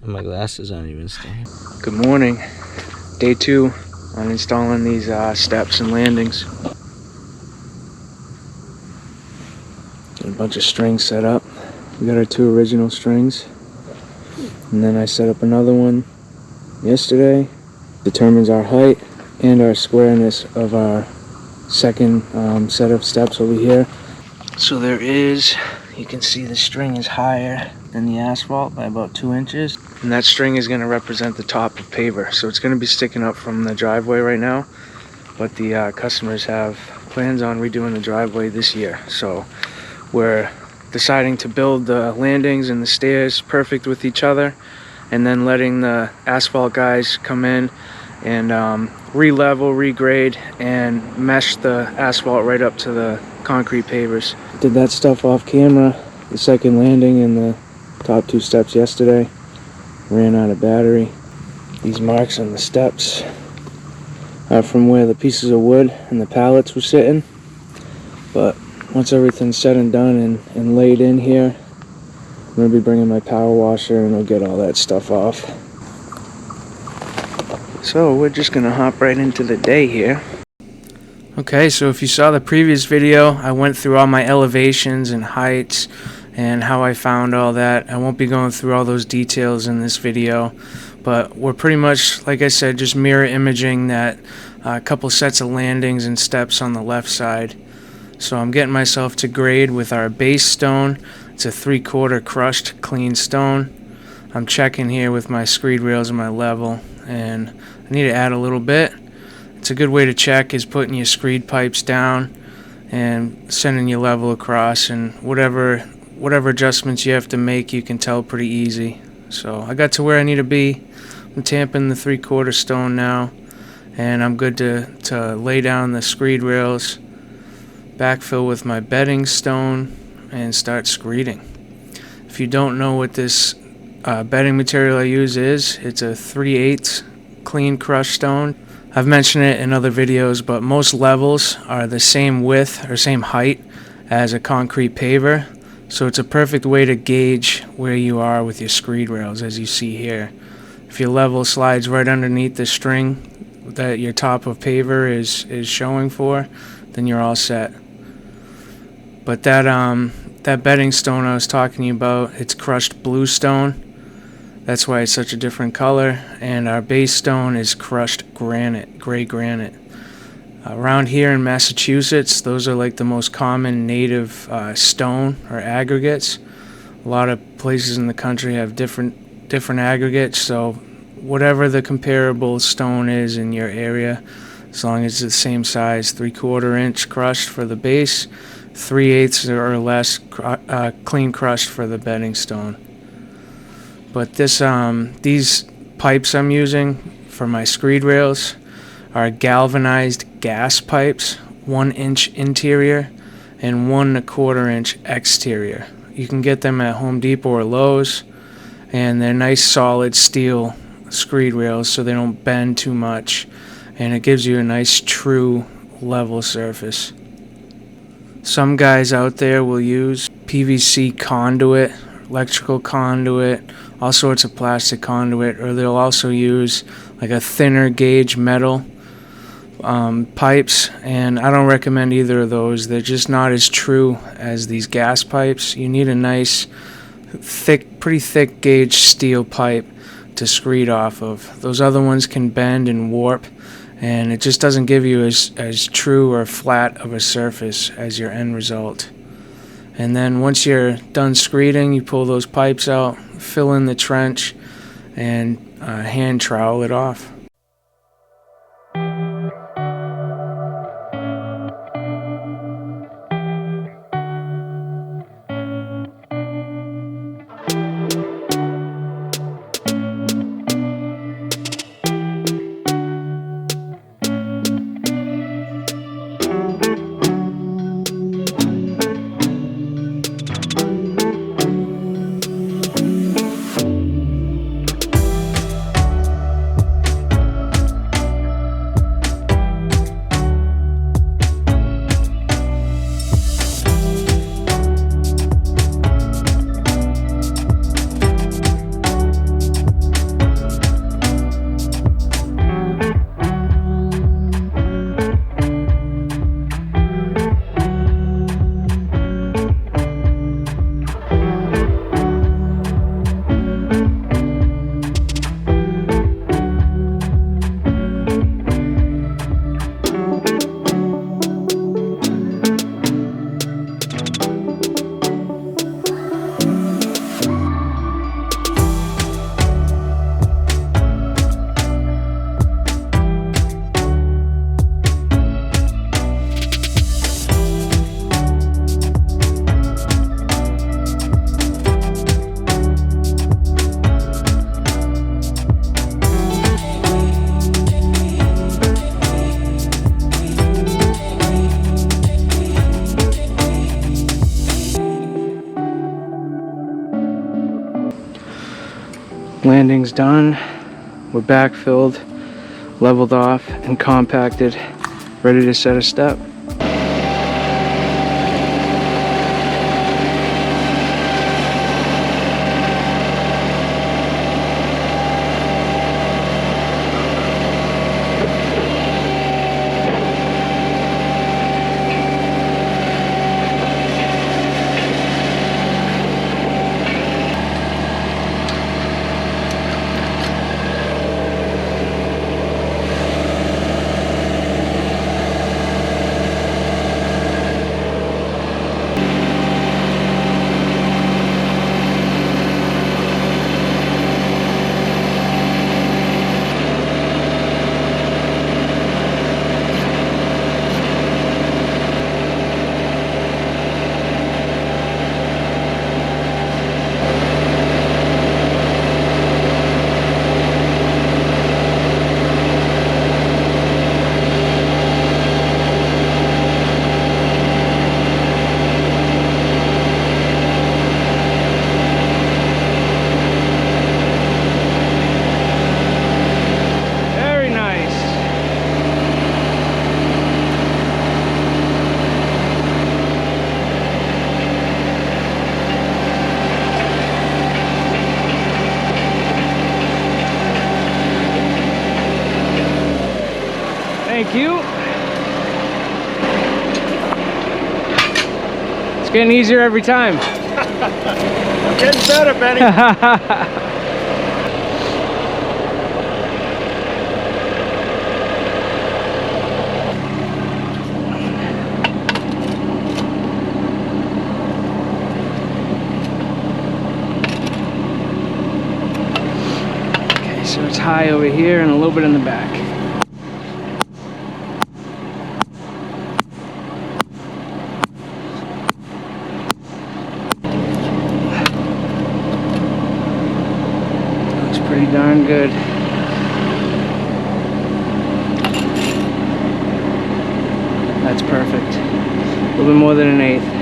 My glasses aren't even staying. Good morning. Day 2 on installing these steps and landings. Got a bunch of strings set up. We got our 2 original strings. And then I set up another one yesterday. Determines our height and our squareness of our second set of steps over here. So there is, you can see the string is higher than the asphalt by about 2 inches. And that string is going to represent the top of paver. So it's going to be sticking up from the driveway right now. But the customers have plans on redoing the driveway this year. So we're deciding to build the landings and the stairs perfect with each other. And then letting the asphalt guys come in and re-level, regrade, and mesh the asphalt right up to the concrete pavers. Did that stuff off camera, the second landing and the top 2 steps yesterday. Ran out of battery. These marks on the steps are from where the pieces of wood and the pallets were sitting. But once everything's said and done and laid in here, I'm going to be bringing my power washer and I'll get all that stuff off. So we're just going to hop right into the day here. Okay, so if you saw the previous video, I went through all my elevations and heights and how I found all that. I won't be going through all those details in this video, but we're pretty much, like I said, just mirror imaging that couple sets of landings and steps on the left side. So I'm getting myself to grade with our base stone. It's a 3/4 crushed clean stone. I'm checking here with my screed rails and my level, and I need to add a little bit. It's a good way to check is putting your screed pipes down and sending your level across, and whatever adjustments you have to make, you can tell pretty easy. So I got to where I need to be. I'm tamping the 3/4 stone now, and I'm good to lay down the screed rails, backfill with my bedding stone, and start screeding. If you don't know what this bedding material I use is, it's a 3/8 clean crushed stone. I've mentioned it in other videos, but most levels are the same width or same height as a concrete paver. So it's a perfect way to gauge where you are with your screed rails, as you see here. If your level slides right underneath the string that your top of paver is showing for, then you're all set. But that bedding stone I was talking to you about, it's crushed blue stone. That's why it's such a different color. And our base stone is crushed granite, gray granite. Around here in Massachusetts, those are like the most common native stone or aggregates. A lot of places in the country have different aggregates, so whatever the comparable stone is in your area, as long as it's the same size, 3/4 inch crushed for the base, 3/8 or less clean crushed for the bedding stone. But these pipes I'm using for my screed rails are galvanized gas pipes, 1 inch interior and 1 1/4 inch exterior. You can get them at Home Depot or Lowe's, and they're nice solid steel screed rails so they don't bend too much, and it gives you a nice true level surface. Some guys out there will use PVC conduit, electrical conduit, all sorts of plastic conduit, or they'll also use like a thinner gauge metal pipes, and I don't recommend either of those. They're just not as true as these gas pipes. You need a nice pretty thick gauge steel pipe to screed off of. Those other ones can bend and warp, and it just doesn't give you as true or flat of a surface as your end result. And then once you're done screeding, you pull those pipes out, fill in the trench, and hand trowel it off. Landing's done. We're backfilled, leveled off, and compacted, ready to set a step. Thank you. It's getting easier every time. I'm getting better, Benny. Okay, so it's high over here and a little bit in the back. Pretty darn good. That's perfect. A little bit more than an eighth.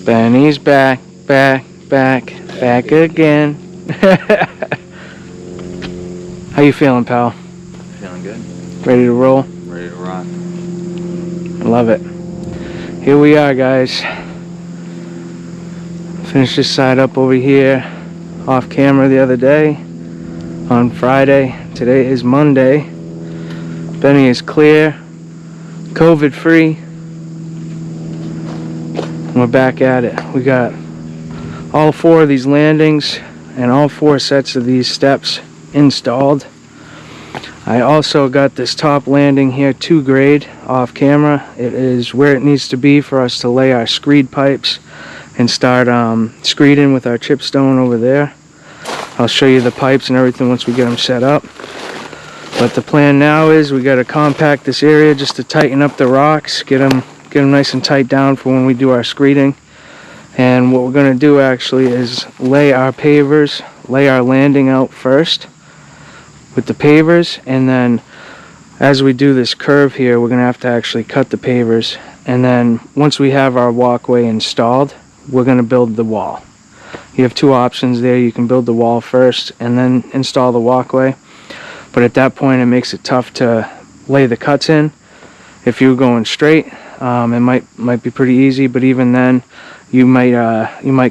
Benny's back again. How you feeling, pal? Feeling good. Ready to roll? Ready to rock. I love it. Here we are, guys. Finished this side up over here off camera the other day on Friday. Today is Monday. Benny is clear, COVID free. We're back at it. We got all 4 of these landings and all 4 sets of these steps installed. I also got this top landing here 2 grade off camera. It is where it needs to be for us to lay our screed pipes and start screeding with our chipstone over there. I'll show you the pipes and everything once we get them set up. But the plan now is we got to compact this area just to tighten up the rocks, get them nice and tight down for when we do our screeding. And what we're going to do actually is lay our pavers, lay our landing out first with the pavers, and then as we do this curve here, we're going to have to actually cut the pavers, and then once we have our walkway installed, we're going to build the wall. You have 2 options there. You can build the wall first and then install the walkway, but at that point it makes it tough to lay the cuts in. If you're going straight, it might be pretty easy, but even then you might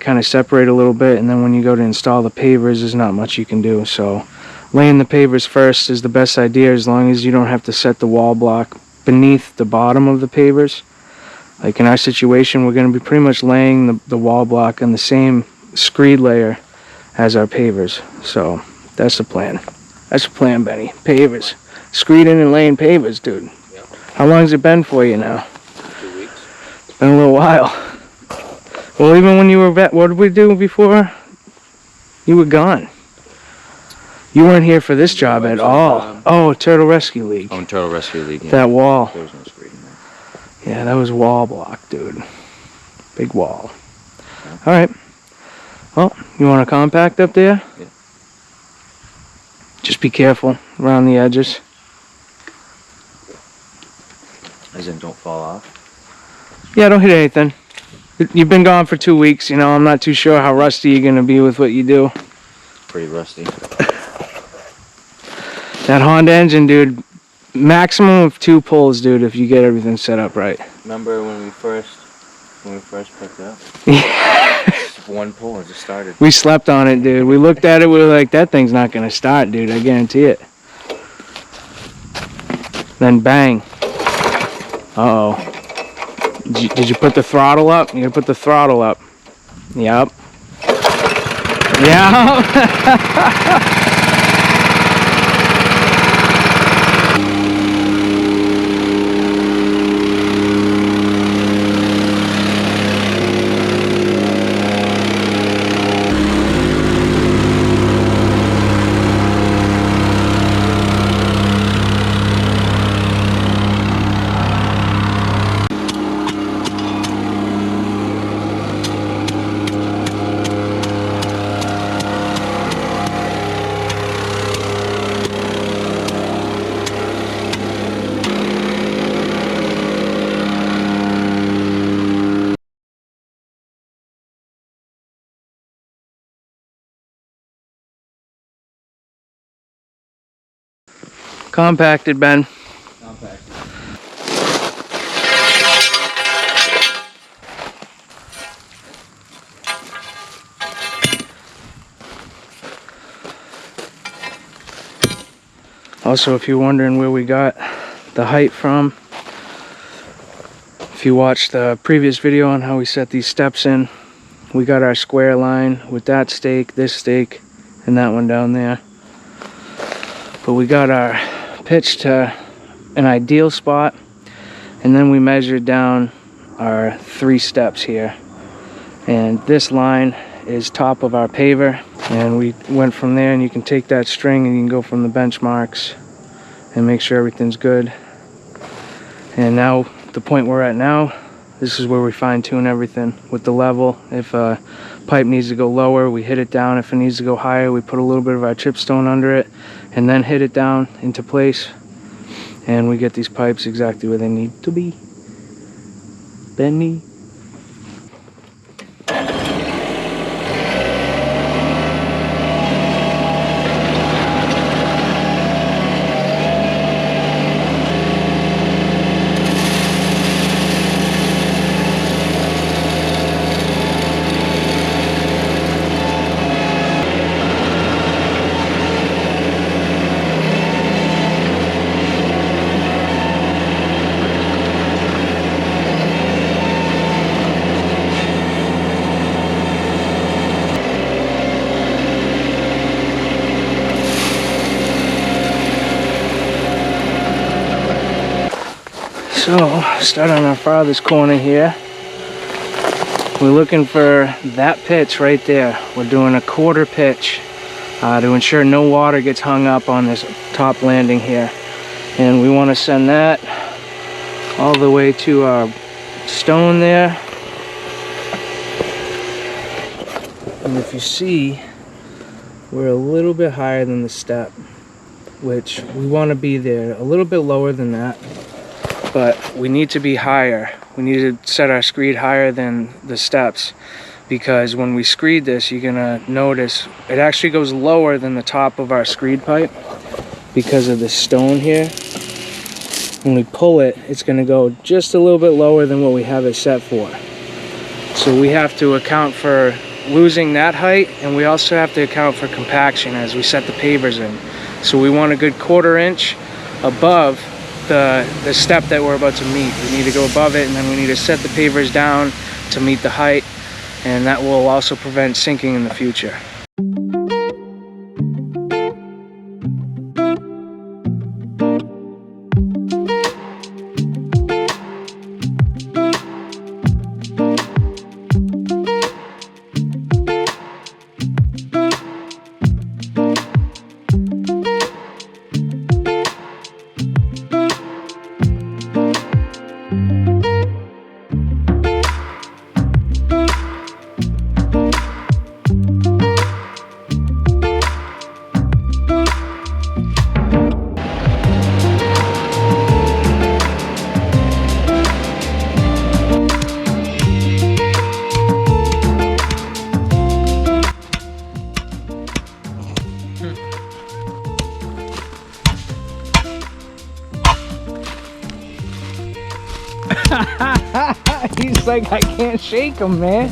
kind of separate a little bit, and then when you go to install the pavers, there's not much you can do. So laying the pavers first is the best idea, as long as you don't have to set the wall block beneath the bottom of the pavers. Like in our situation, we're going to be pretty much laying the wall block on the same screed layer as our pavers. So that's the plan. That's the plan, Benny. Pavers. Screeding and laying pavers, dude. Yep. How long has it been for you now? 2 weeks. It's been a little while. Well, even when you were back, what did we do before? You were gone. You weren't here for this job at all. Oh, Turtle Rescue League. Oh, Turtle Rescue League. Yeah. That wall. There was no screen there. Yeah, that was wall block, dude. Big wall. All right. Well, you want to compact up there? Yeah. Just be careful around the edges. As in, don't fall off. Yeah, don't hit anything. You've been gone for 2 weeks, you know, I'm not too sure how rusty you're going to be with what you do. Pretty rusty. That Honda engine, dude, maximum of 2 pulls, dude, if you get everything set up right. Remember when we first picked it up? Yeah. Just 1 pull and just started. We slept on it, dude. We looked at it, we were like, that thing's not going to start, dude, I guarantee it. Then bang. Uh-oh. Did you put the throttle up? You gotta put the throttle up. Yep. Yeah. Compacted, Ben. Compacted. Also, if you're wondering where we got the height from, if you watched the previous video on how we set these steps in, we got our square line with that stake, this stake, and that one down there. But we got our pitch to an ideal spot, and then we measured down our 3 steps here, and this line is top of our paver, and we went from there, and you can take that string and you can go from the benchmarks and make sure everything's good. And now the point we're at now, this is where we fine-tune everything with the level. If a pipe needs to go lower, we hit it down. If it needs to go higher, we put a little bit of our chipstone under it and then hit it down into place, and we get these pipes exactly where they need to be. Benny. So, start on our farthest corner here. We're looking for that pitch right there. We're doing a quarter pitch to ensure no water gets hung up on this top landing here. And we want to send that all the way to our stone there. And if you see, we're a little bit higher than the step, which we want to be there, a little bit lower than that, but we need to be higher. We need to set our screed higher than the steps, because when we screed this, you're gonna notice it actually goes lower than the top of our screed pipe because of the stone here. When we pull it, it's gonna go just a little bit lower than what we have it set for. So we have to account for losing that height, and we also have to account for compaction as we set the pavers in. So we want a good 1/4 inch above the step that we're about to meet. We need to go above it, and then we need to set the pavers down to meet the height, and that will also prevent sinking in the future. He's like, I can't shake him, man.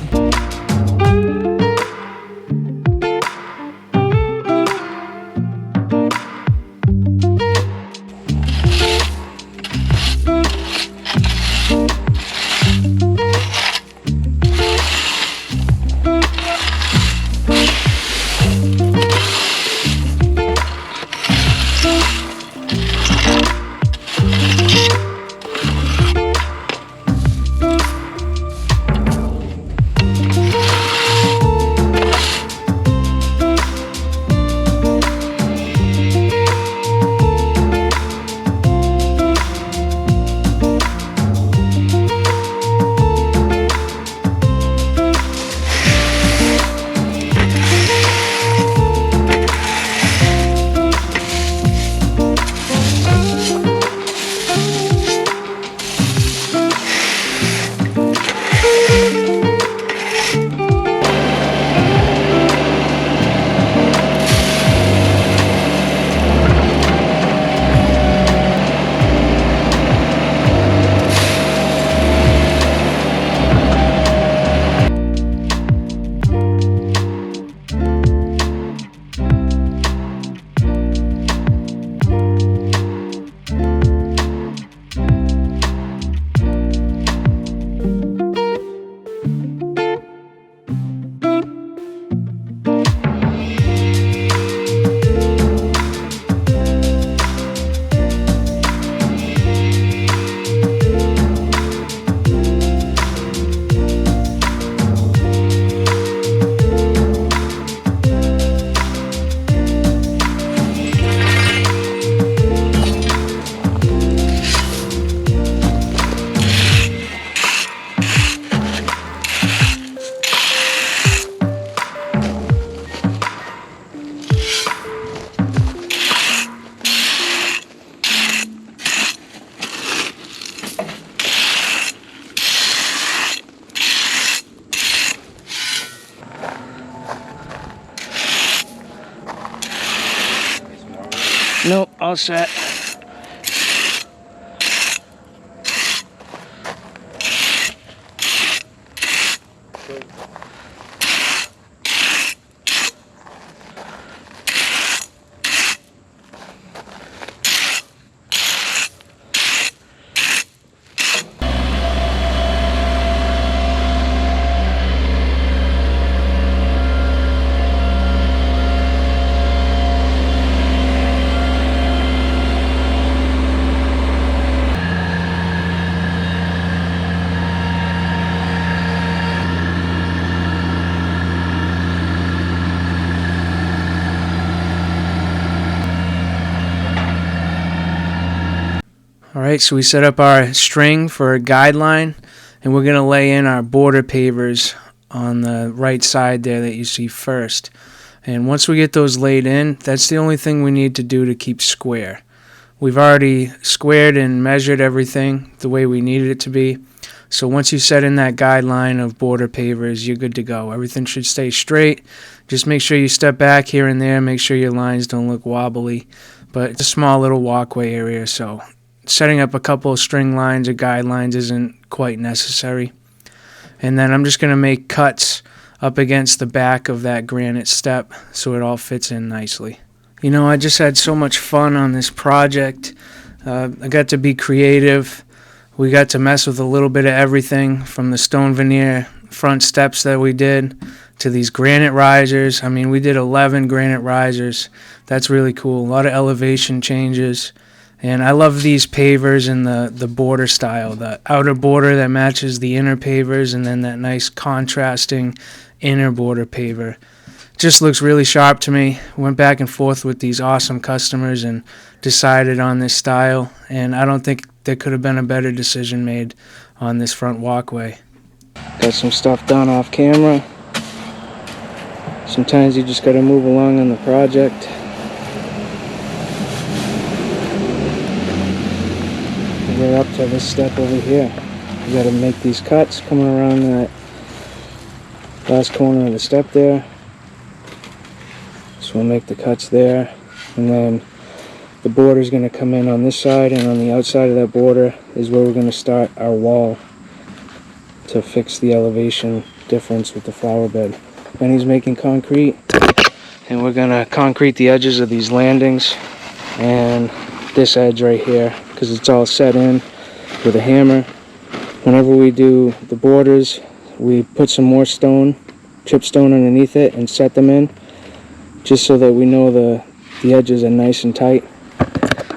Nope, all set. Alright, so we set up our string for a guideline, and we're going to lay in our border pavers on the right side there that you see first. And once we get those laid in, that's the only thing we need to do to keep square. We've already squared and measured everything the way we needed it to be. So once you set in that guideline of border pavers, you're good to go. Everything should stay straight. Just make sure you step back here and there. Make sure your lines don't look wobbly. But it's a small little walkway area, so setting up a couple of string lines or guidelines isn't quite necessary. And then I'm just going to make cuts up against the back of that granite step so it all fits in nicely. You know, I just had so much fun on this project. I got to be creative. We got to mess with a little bit of everything, from the stone veneer front steps that we did to these granite risers. I mean, we did 11 granite risers. That's really cool. A lot of elevation changes. And I love these pavers in the border style, the outer border that matches the inner pavers, and then that nice contrasting inner border paver. Just looks really sharp to me. Went back and forth with these awesome customers and decided on this style, and I don't think there could have been a better decision made on this front walkway. Got some stuff done off camera. Sometimes you just got to move along on the project. We're up to this step over here. We got to make these cuts coming around that last corner of the step there. So we'll make the cuts there, and then the border is going to come in on this side, and on the outside of that border is where we're going to start our wall to fix the elevation difference with the flower bed. Then he's making concrete, and we're going to concrete the edges of these landings and this edge right here, because it's all set in with a hammer. Whenever we do the borders, we put some more stone, chip stone underneath it, and set them in, just so that we know the edges are nice and tight.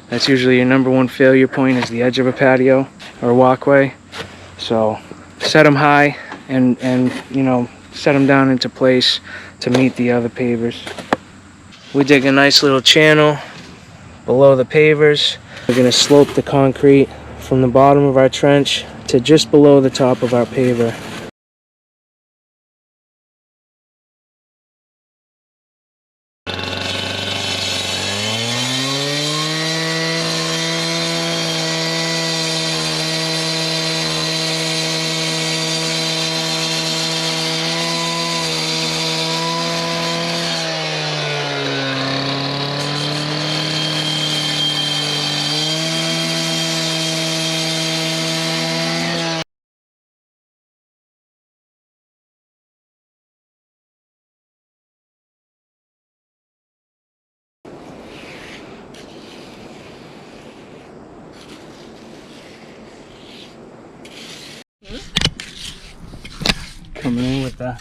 That's usually your number one failure point, is the edge of a patio or walkway. So set them high and you know, set them down into place to meet the other pavers. We dig a nice little channel below the pavers. We're going to slope the concrete from the bottom of our trench to just below the top of our paver. Coming in with the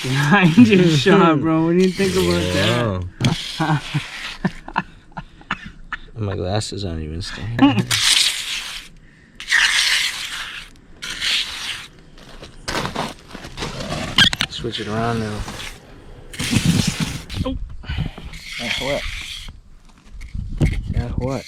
behind your shot, bro. What do you think about that? My glasses aren't even staying. Switch it around now. Oh, that's what? That's what?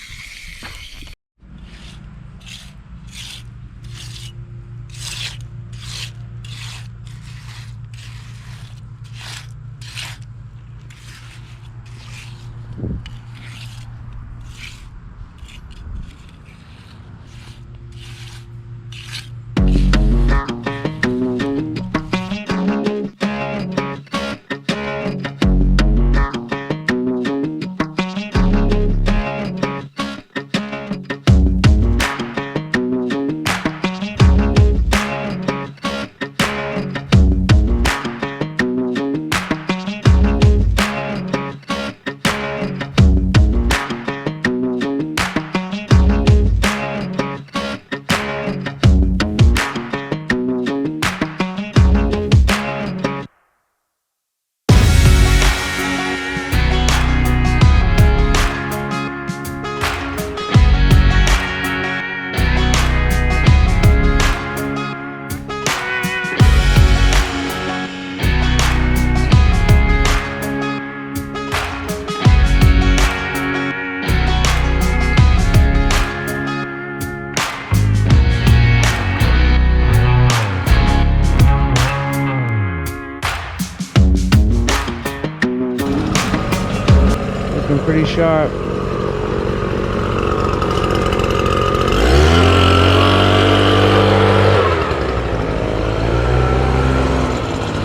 pretty sharp.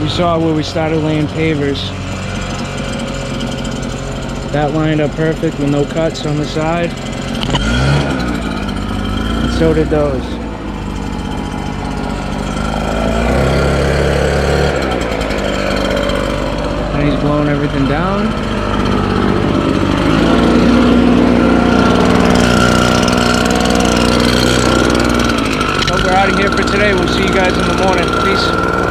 We saw where we started laying pavers. That lined up perfect with no cuts on the side. And so did those. And he's blowing everything down. So we're out of here for today. We'll see you guys in the morning. Peace.